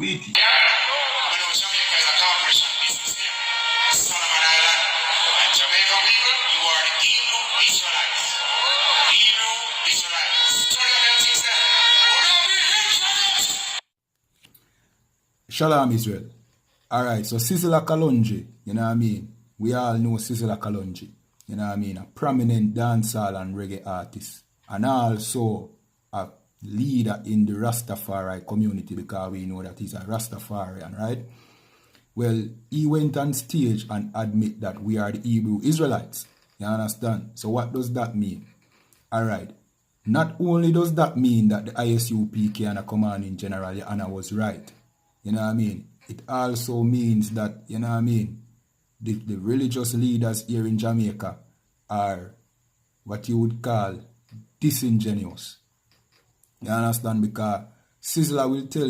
Sweetie. Yeah. I know Jamaica is a corporation business name. Solomon Island. And Jamaica people, you are the Hebrew Israelites. Hebrew Israelites. Study on them things there. Will not be Israelites. Shalom Israel. Alright, so Sizzla Kalonji, you know what I mean? We all know Sizzla Kalonji, you know what I mean? A prominent dancehall and reggae artist. And also a leader in the Rastafari community, because we know that he's a Rastafarian, right? Well, he went on stage and admit that we are the Hebrew Israelites. You understand? So what does that mean? Alright. Not only does that mean that the ISUPK and the commanding general, Anna, was right. You know what I mean? It also means that, you know what I mean, the religious leaders here in Jamaica are what you would call disingenuous. You understand? Because Sizzla will tell you